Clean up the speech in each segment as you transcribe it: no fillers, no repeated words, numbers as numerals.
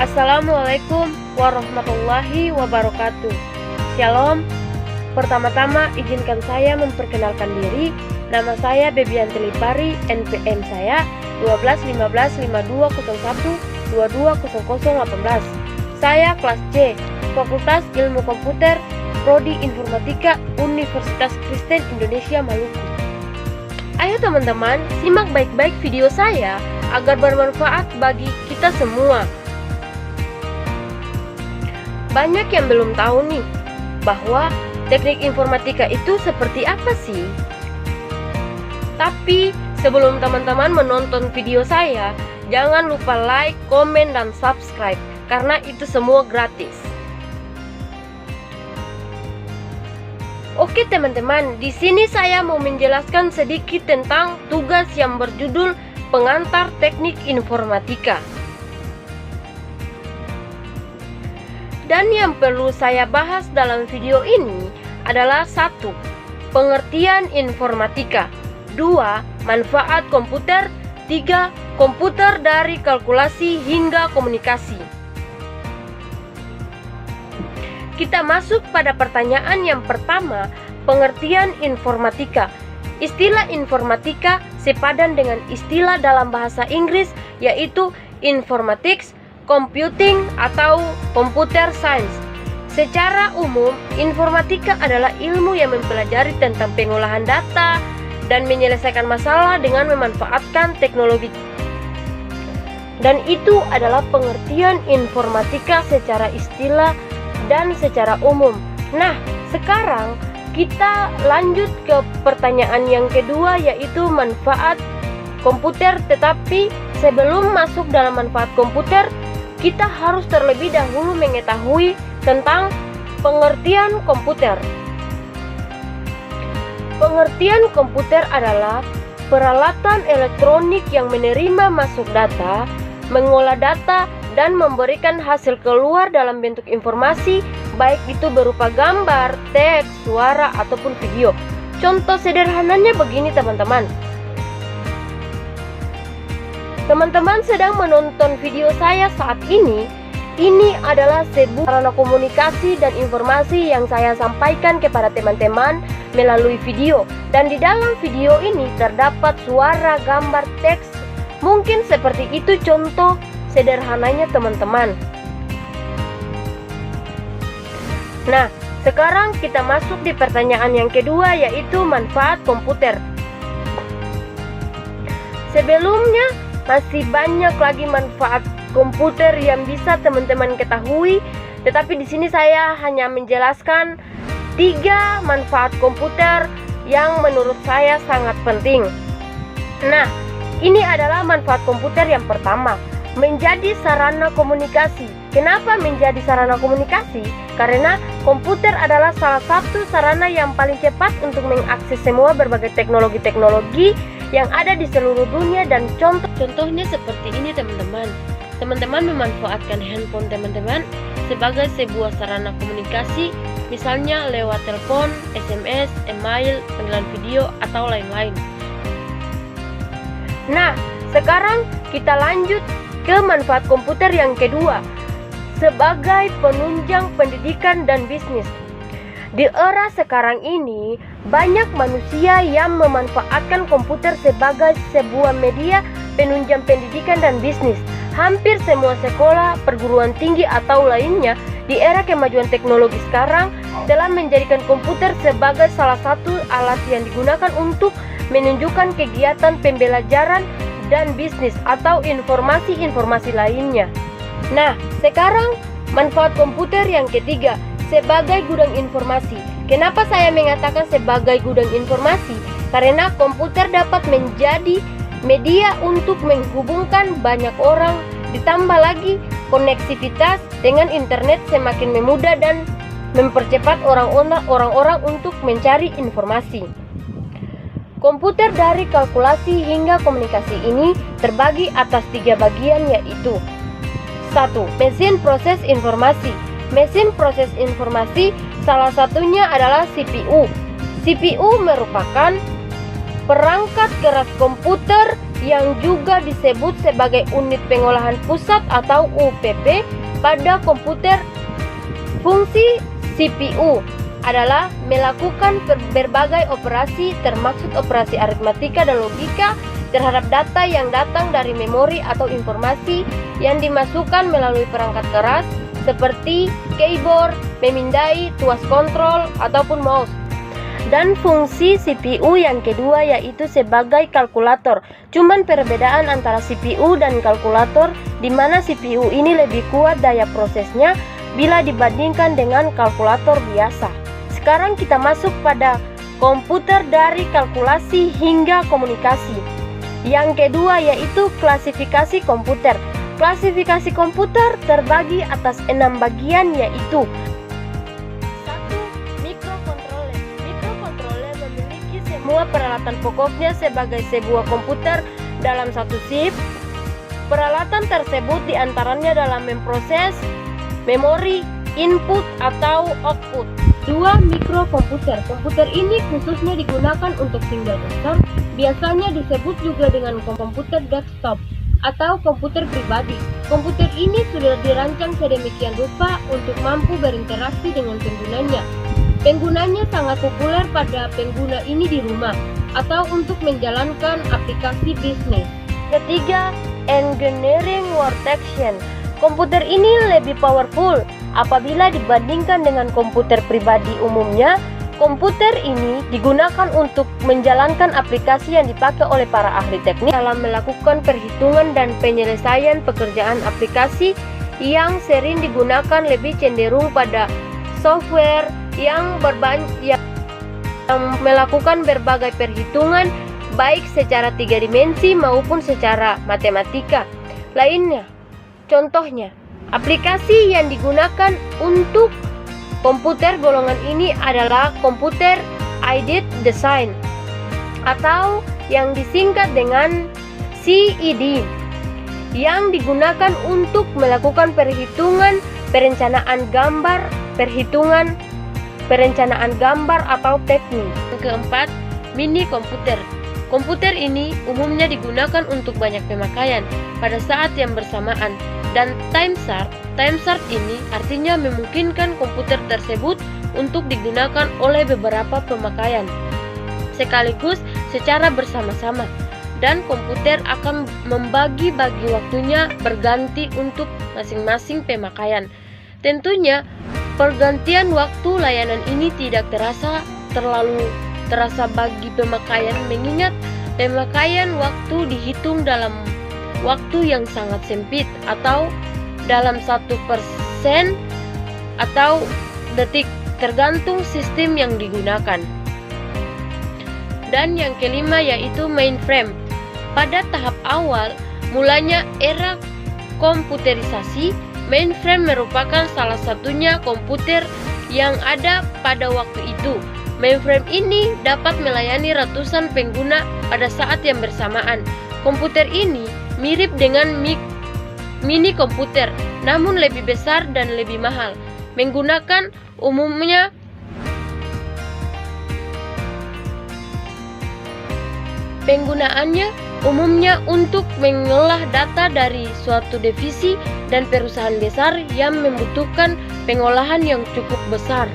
Assalamualaikum warahmatullahi wabarakatuh. Shalom. Pertama-tama izinkan saya memperkenalkan diri. Nama saya Bebianti Lipari, NPM saya 12155201220018. Saya kelas C, Fakultas Ilmu Komputer, Prodi Informatika, Universitas Kristen Indonesia Maluku. Ayo teman-teman, simak baik-baik video saya agar bermanfaat bagi kita semua. Banyak yang belum tahu nih, bahwa teknik informatika itu seperti apa sih? Tapi sebelum teman-teman menonton video saya, jangan lupa like, komen, dan subscribe, karena itu semua gratis. Oke teman-teman, di sini saya mau menjelaskan sedikit tentang tugas yang berjudul Pengantar Teknik Informatika. Dan yang perlu saya bahas dalam video ini adalah 1. Pengertian informatika, 2. Manfaat komputer, 3. Komputer dari kalkulasi hingga komunikasi. Kita masuk pada pertanyaan yang pertama, pengertian informatika. Istilah informatika sepadan dengan istilah dalam bahasa Inggris yaitu informatics, computing, atau computer science. Secara umum, informatika adalah ilmu yang mempelajari tentang pengolahan data dan menyelesaikan masalah dengan memanfaatkan teknologi. Dan itu adalah pengertian informatika secara istilah dan secara umum. Nah, sekarang kita lanjut ke pertanyaan yang kedua, yaitu manfaat komputer. Tetapi sebelum masuk dalam manfaat komputer, kita harus terlebih dahulu mengetahui tentang pengertian komputer. Pengertian komputer adalah peralatan elektronik yang menerima masuk data, mengolah data, dan memberikan hasil keluar dalam bentuk informasi, baik itu berupa gambar, teks, suara, ataupun video. Contoh sederhananya begini teman-teman. Teman-teman sedang menonton video saya saat ini. Ini adalah sebuah sarana komunikasi dan informasi yang saya sampaikan kepada teman-teman melalui video. Dan di dalam video ini terdapat suara, gambar, teks. Mungkin seperti itu contoh sederhananya teman-teman. Nah, sekarang kita masuk di pertanyaan yang kedua, yaitu manfaat komputer. Sebelumnya masih banyak lagi manfaat komputer yang bisa teman-teman ketahui, tetapi di sini saya hanya menjelaskan 3 manfaat komputer yang menurut saya sangat penting. Nah, ini adalah manfaat komputer yang pertama, menjadi sarana komunikasi. Kenapa menjadi sarana komunikasi? Karena komputer adalah salah satu sarana yang paling cepat untuk mengakses semua berbagai teknologi-teknologi yang ada di seluruh dunia. Dan contohnya seperti ini teman-teman. Teman-teman memanfaatkan handphone teman-teman sebagai sebuah sarana komunikasi, misalnya lewat telepon, SMS, email, panggilan video, atau lain-lain. Nah, sekarang kita lanjut ke manfaat komputer yang kedua, sebagai penunjang pendidikan dan bisnis. Di era sekarang ini, banyak manusia yang memanfaatkan komputer sebagai sebuah media penunjang pendidikan dan bisnis. Hampir semua sekolah, perguruan tinggi, atau lainnya di era kemajuan teknologi sekarang telah menjadikan komputer sebagai salah satu alat yang digunakan untuk menunjukkan kegiatan pembelajaran dan bisnis atau informasi-informasi lainnya. Nah, sekarang manfaat komputer yang ketiga, sebagai gudang informasi. Kenapa saya mengatakan sebagai gudang informasi? Karena komputer dapat menjadi media untuk menghubungkan banyak orang, ditambah lagi koneksivitas dengan internet semakin memudah dan mempercepat orang-orang untuk mencari informasi. Komputer dari kalkulasi hingga komunikasi ini terbagi atas 3 bagian, yaitu 1. Mesin proses informasi. Mesin proses informasi salah satunya adalah CPU. CPU merupakan perangkat keras komputer yang juga disebut sebagai unit pengolahan pusat atau UPP pada komputer. Fungsi CPU adalah melakukan berbagai operasi termasuk operasi aritmatika dan logika terhadap data yang datang dari memori atau informasi yang dimasukkan melalui perangkat keras seperti keyboard, memindai, tuas kontrol, ataupun mouse. Dan fungsi CPU yang kedua yaitu sebagai kalkulator. Cuman perbedaan antara CPU dan kalkulator di mana CPU ini lebih kuat daya prosesnya bila dibandingkan dengan kalkulator biasa. Sekarang kita masuk pada komputer dari kalkulasi hingga komunikasi. Yang kedua yaitu klasifikasi komputer. Klasifikasi komputer terbagi atas 6 bagian yaitu 1. Mikrokontroler. Mikrokontroler memiliki semua peralatan pokoknya sebagai sebuah komputer dalam satu chip. Peralatan tersebut diantaranya dalam memproses memori, input atau output. 2. Mikrokomputer. Komputer ini khususnya digunakan untuk single user, biasanya disebut juga dengan komputer desktop atau komputer pribadi. Komputer ini sudah dirancang sedemikian rupa untuk mampu berinteraksi dengan penggunanya. Penggunanya sangat populer pada pengguna ini di rumah atau untuk menjalankan aplikasi bisnis. Ketiga, engineering workstation. Komputer ini lebih powerful apabila dibandingkan dengan komputer pribadi umumnya. Komputer ini digunakan untuk menjalankan aplikasi yang dipakai oleh para ahli teknik dalam melakukan perhitungan dan penyelesaian pekerjaan aplikasi yang sering digunakan lebih cenderung pada software yang melakukan berbagai perhitungan baik secara 3 dimensi maupun secara matematika lainnya. Contohnya, aplikasi yang digunakan untuk komputer golongan ini adalah komputer aided design atau yang disingkat dengan CAD yang digunakan untuk melakukan perencanaan gambar atau teknik. Yang keempat, mini komputer. Komputer ini umumnya digunakan untuk banyak pemakaian pada saat yang bersamaan. Dan timeshare ini artinya memungkinkan komputer tersebut untuk digunakan oleh beberapa pemakaian sekaligus secara bersama-sama, dan komputer akan membagi-bagi waktunya berganti untuk masing-masing pemakaian. Tentunya pergantian waktu layanan ini tidak terlalu terasa bagi pemakaian, mengingat pemakaian waktu dihitung dalam waktu yang sangat sempit atau dalam 1% atau detik, tergantung sistem yang digunakan. Dan yang kelima yaitu mainframe. Pada tahap awal mulanya era komputerisasi, mainframe merupakan salah satunya komputer yang ada pada waktu itu. Mainframe ini dapat melayani ratusan pengguna pada saat yang bersamaan. Komputer ini mirip dengan mini komputer, namun lebih besar dan lebih mahal. Penggunaannya umumnya untuk mengolah data dari suatu divisi dan perusahaan besar yang membutuhkan pengolahan yang cukup besar.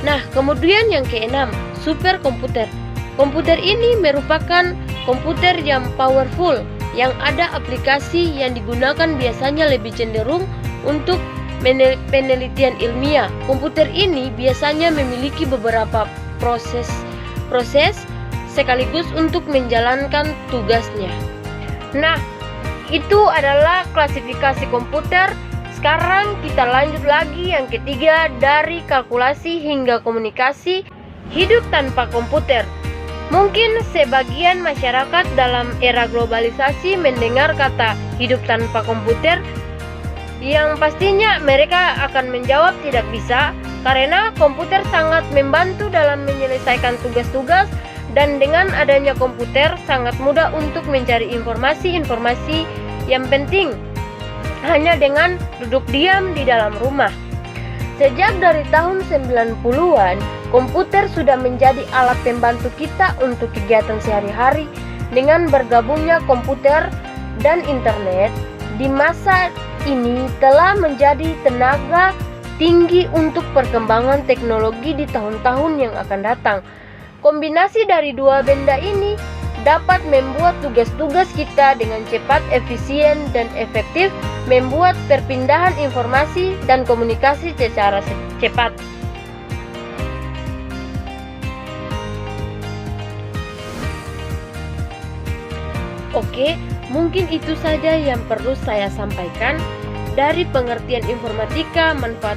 Nah, kemudian yang keenam, superkomputer. Komputer ini merupakan komputer yang powerful, yang ada aplikasi yang digunakan biasanya lebih cenderung untuk penelitian ilmiah. Komputer ini biasanya memiliki beberapa proses sekaligus untuk menjalankan tugasnya. Nah, itu adalah klasifikasi komputer. Sekarang kita lanjut lagi yang ketiga, dari kalkulasi hingga komunikasi. Hidup tanpa komputer. Mungkin sebagian masyarakat dalam era globalisasi mendengar kata hidup tanpa komputer, yang pastinya mereka akan menjawab tidak bisa, karena komputer sangat membantu dalam menyelesaikan tugas-tugas, dan dengan adanya komputer sangat mudah untuk mencari informasi-informasi yang penting hanya dengan duduk diam di dalam rumah. Sejak dari tahun 90-an, komputer sudah menjadi alat pembantu kita untuk kegiatan sehari-hari, Dengan bergabungnya komputer dan internet di masa ini telah menjadi tenaga tinggi untuk perkembangan teknologi di tahun-tahun yang akan datang. Kombinasi dari dua benda ini dapat membuat tugas-tugas kita dengan cepat, efisien, dan efektif, membuat perpindahan informasi dan komunikasi secara cepat. Oke, mungkin itu saja yang perlu saya sampaikan dari pengertian informatika, manfaat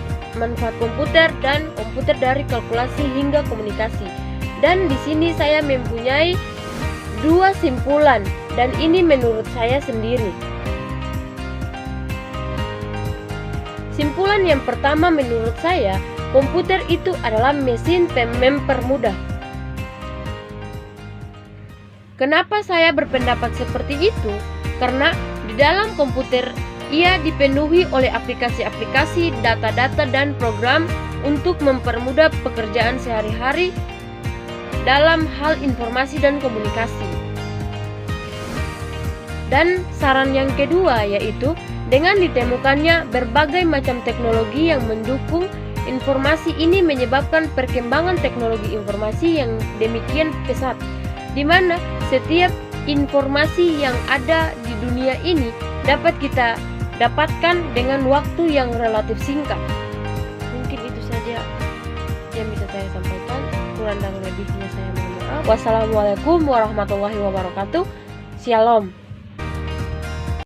komputer dan komputer dari kalkulasi hingga komunikasi. Dan di sini saya mempunyai dua simpulan, dan ini menurut saya sendiri. Simpulan yang pertama menurut saya, komputer itu adalah mesin mempermudah. Kenapa saya berpendapat seperti itu? Karena di dalam komputer ia dipenuhi oleh aplikasi-aplikasi, data-data, dan program untuk mempermudah pekerjaan sehari-hari dalam hal informasi dan komunikasi. Dan saran yang kedua yaitu dengan ditemukannya berbagai macam teknologi yang mendukung informasi ini menyebabkan perkembangan teknologi informasi yang demikian pesat, di mana setiap informasi yang ada di dunia ini dapat kita dapatkan dengan waktu yang relatif singkat. Mungkin itu saja yang bisa saya sampaikan. Kurang dan lebihnya saya mohon maaf. Wassalamualaikum warahmatullahi wabarakatuh. Shalom.